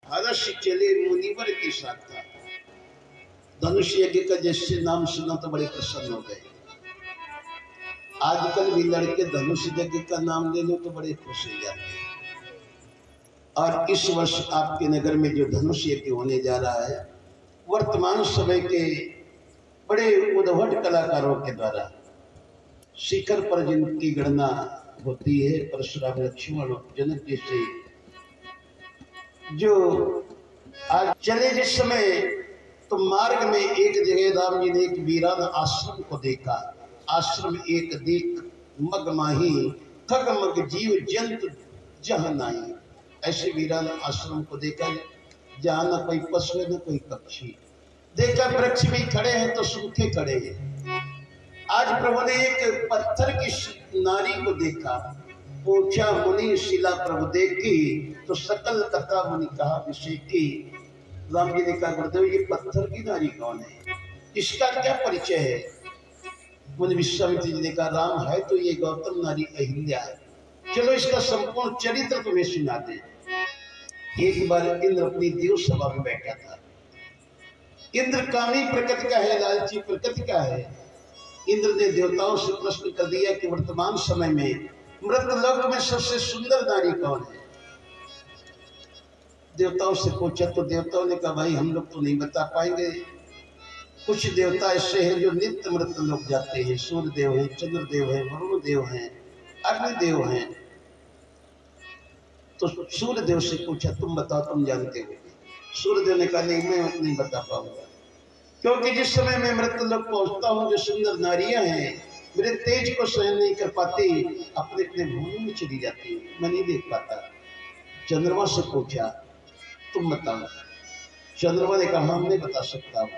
हर्ष चले मुनिवर के साथ था। धनुष यज्ञ का जैसे नाम सुना तो बड़े प्रसन्न हो गए। आजकल भी लड़के धनुष यज्ञ का नाम ले लो तो बड़े खुश हो जाते हैं। और इस वर्ष आपके नगर में जो धनुष यज्ञ होने जा रहा है, वर्तमान समय के बड़े उद्भट कलाकारों के द्वारा शिखर पर जिनकी गणना होती है, परशुराम, लक्ष्मण, जनक जैसे जो आज चले जिस समय, तो मार्ग में एक जगह राम जी ने एक वीरान आश्रम को देखा। आश्रम एक देख मग माही, थक मग जीव जंतु जहाँ नाही। ऐसे वीरान आश्रम को देखा जहाँ न कोई पशु है न कोई पक्षी। देखा वृक्ष भी खड़े हैं तो सूखे खड़े हैं। आज प्रभु ने एक पत्थर की नारी को देखा। पूछा मुनि शिला प्रभु देखी, तो सकल कथा मुनि कहा विषेकी। राम जी ने कहा गुरुदेव ये पत्थर की नारी कौन है, इसका क्या परिचय है? मुनि विश्वामित्र जी ने कहा राम है तो ये गौतम नारी अहिल्या है। चलो इसका संपूर्ण चरित्र तुम्हें सुना दे। एक बार इंद्र अपनी देव सभा में बैठा था। इंद्र कामी प्रकृति का है, लालची प्रकृति का है। इंद्र ने देवताओं से प्रश्न कर दिया कि वर्तमान समय में मृतलोक में सबसे सुंदर नारी कौन है? देवताओं से पूछा तो देवताओं ने कहा भाई हम लोग तो नहीं बता पाएंगे। कुछ देवता ऐसे हैं जो नित्य मृतलोक जाते हैं। सूर्य देव हैं, चंद्र देव हैं, वरुण देव हैं, अग्निदेव हैं। तो सूर्य देव से पूछा तुम बताओ, तुम जानते हो? सूर्य देव ने कहा नहीं मैं नहीं बता पाऊंगा, क्योंकि जिस समय मैं मृतलोक पहुंचता हूँ जो सुंदर नारियां हैं मेरे तेज को सहन नहीं कर पाती, अपने अपने भूमि में चली जाती है, मैं नहीं देख पाता। चंद्रमा से पूछा तुम बताओ। चंद्रमा ने कहा हम नहीं बता सकता हूँ।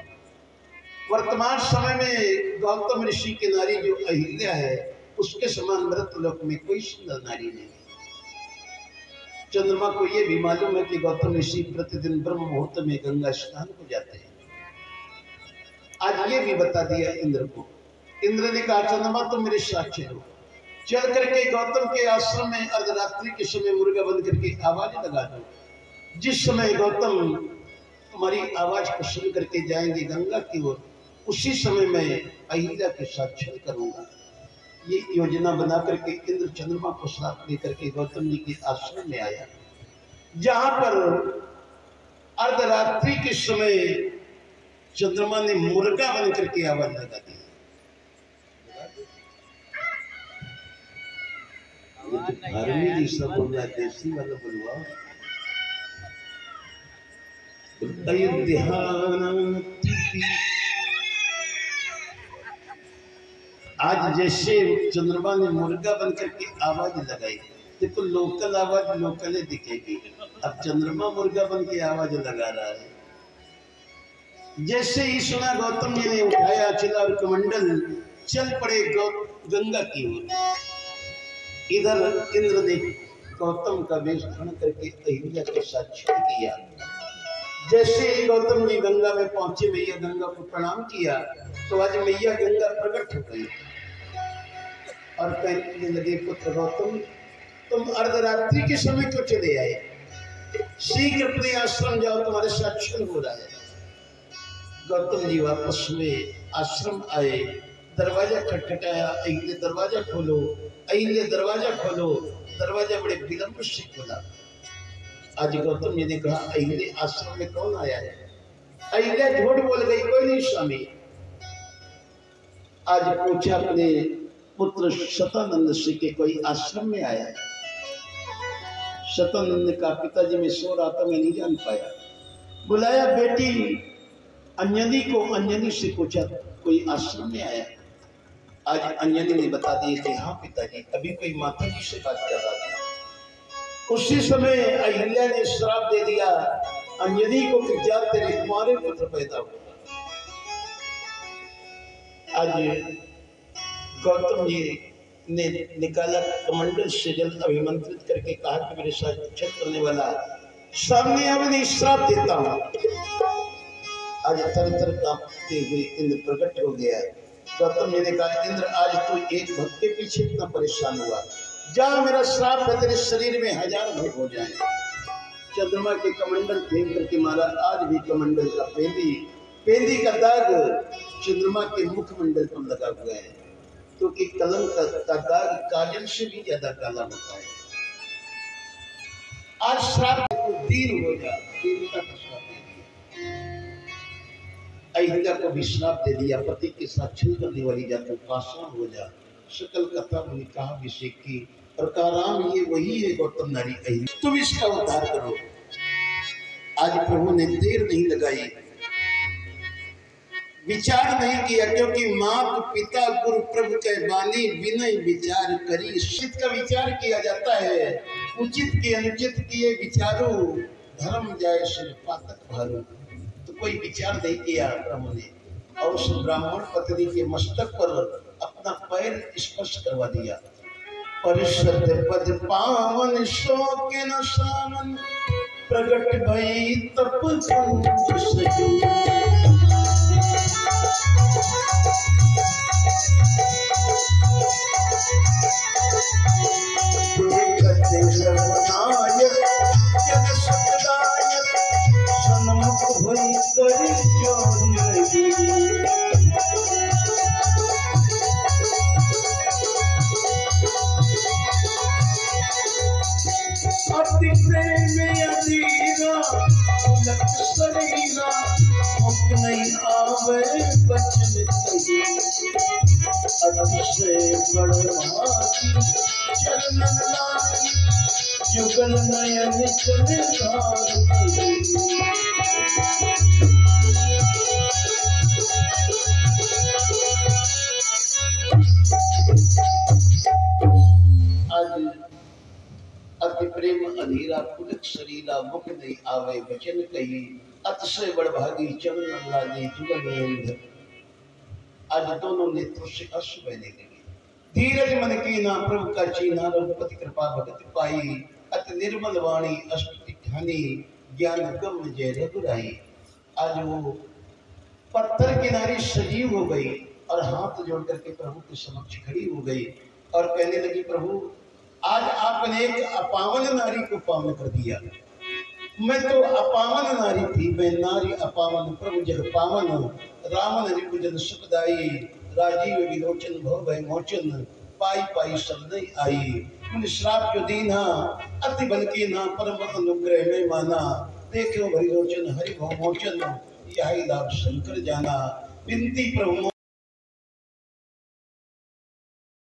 वर्तमान समय में गौतम ऋषि की नारी जो अहिल्या है उसके समान मृतलोक में कोई सुंदर नारी नहीं। चंद्रमा को यह भी मालूम है कि गौतम ऋषि प्रतिदिन ब्रह्म मुहूर्त में गंगा स्नान को जाते हैं। आज ये भी बता दिया इंद्र को। इंद्र ने कहा चंद्रमा तुम मेरे साथ चलो। चल करके गौतम के आश्रम में अर्धरात्रि के समय मुर्गा बंद करके आवाज लगा दो। जिस समय गौतम तुम्हारी आवाज को सुन करके जाएंगे गंगा की ओर, उसी समय मैं अहिल्या के साथ छल करूंगा। ये योजना बना करके इंद्र चंद्रमा को साथ लेकर के गौतम जी के आश्रम में आया, जहां पर अर्धरात्रि के समय चंद्रमा ने मुर्गा बन करके आवाज लगा दी। देसी वाला बोलवा आज जैसे चंद्रमा ने मुर्गा बन करके आवाज लगाई। देखो लोकल आवाज लोकल ही दिखेगी। अब चंद्रमा मुर्गा बन के आवाज लगा रहा है। जैसे ही सुना गौतम जी ने उठाया चिला और कमंडल चल पड़े गंगा की ओर। इधर इंद्र ने गौतम का वेश धारण करके अहिल्या के साथ छल किया। जैसे ही गौतम जी गंगा में पहुंचे, मैया गंगा को प्रणाम किया, तो आज मैया गंगा प्रकट हो गई और कहने लगे पुत्र गौतम तुम अर्धरात्रि के समय क्यों चले आए? शीघ्र अपने आश्रम जाओ, तुम्हारे साथ छल हो रहा है। गौतम जी वापस हुए, आश्रम आए, दरवाजा खटखटाया, अहिल्या दरवाजा खोलो, अहिल्या दरवाजा खोलो। दरवाजा बड़े विलंब से खोला। आज गौतम जी ने कहा अहिल्या आश्रम में कौन आया है? अहिल्या झूठ बोल गई, कोई नहीं स्वामी। आज पूछा अपने पुत्र शतानंद से कि कोई आश्रम में आया है? शतानंद का पिताजी में सो रहा था, मैं नहीं जान पाया। बुलाया बेटी अंजनी को, अंजनी से पूछा कोई आश्रम में आया? आज अंजनी ने बता दिया कि हाँ पिताजी, अभी कोई माता जी से बात कर रहा था। उसी समय अहिल्या ने श्राप दे दिया अंजनी को कि जा तेरे कुंवारे पुत्र पैदा होगा। आज गौतम जी ने निकाला कमंडल से जल अभिमंत्रित करके कहा कि मेरे साथ छल करने वाला सामने अपने श्राप देता हूं। आज थर-थर कांपते हुए इंद्र प्रकट हो गया। गौतम जी ने कहा इंद्र आज तू एक भक्त के पीछे इतना परेशान हुआ, जा मेरा श्राप है तेरे शरीर में 1000 भोग हो जाए। चंद्रमा के कमंडल फेंक करके मारा। आज भी कमंडल का पेंदी का दाग चंद्रमा के मुखमंडल पर लगा हुआ है, क्योंकि कलम का दाग काजल से भी ज्यादा काला होता है। आज श्राप को दीन हो जा, देवता का श्राप दे दिया, अहिल्या को भी श्राप दे दिया, पति के साथ छल करने वाली जाकर पाषाण हो जा। सकल कथा मुनि कहा अभिषेक की, और कहा राम ये वही है गौतम नारी अहिल्या, तुम इसका उद्धार करो। आज प्रभु ने देर नहीं लगाई, विचार नहीं किया, क्योंकि मात पिता गुरु प्रभु के बानी विनय विचार करी। शीत का विचार किया जाता है, उचित के अनुचित किए विचारो, धर्म जाए सिर पातक भारू। तो कोई विचार नहीं किया प्रभु ने, और उस ब्राह्मण पत्नी के मस्तक पर अपना पैर स्पर्श करवा दिया। परिषद पद पावन शोक न सामन, प्रगट भई तप अति प्रेम अधीरा शरीरा, मुक्त नहीं आवे बचन कही। अतिशय बड़भागी चरणन लागी, जुगल नयन चल अति प्रेम अधीरा पुलक शरीरा, मुख नहीं आवे वचन कही। अतिशय बड़भागी चरण लागे जुगल नयन। आज दोनों नेत्रों से अश्रु बहने लगे। धीरज मन की ना प्रभु का चीना, रघुपति कृपा भगत पाई। अति निर्मल वाणी अष्टि ठानी, ज्ञान गम जय रघुराई। आज वो पत्थर की नारी सजीव हो गई और हाथ जोड़ करके प्रभु के समक्ष खड़ी हो गई और कहने लगी, प्रभु आज आपने एक अपावन नारी को पावन कर दिया। मैं तो अपावन नारी थी, मैं नारी अपावन, प्रभु जग पावन। रामन रिपुजन सुखदाई, राजीव विलोचन भव भय मोचन। पाई पाई शब्द आई, उन श्राप जो दीना, अति बल की ना परम अनुग्रह में माना। देखो भरी लोचन हरि भव मोचन, यही लाभ शंकर जाना। विनती प्रभु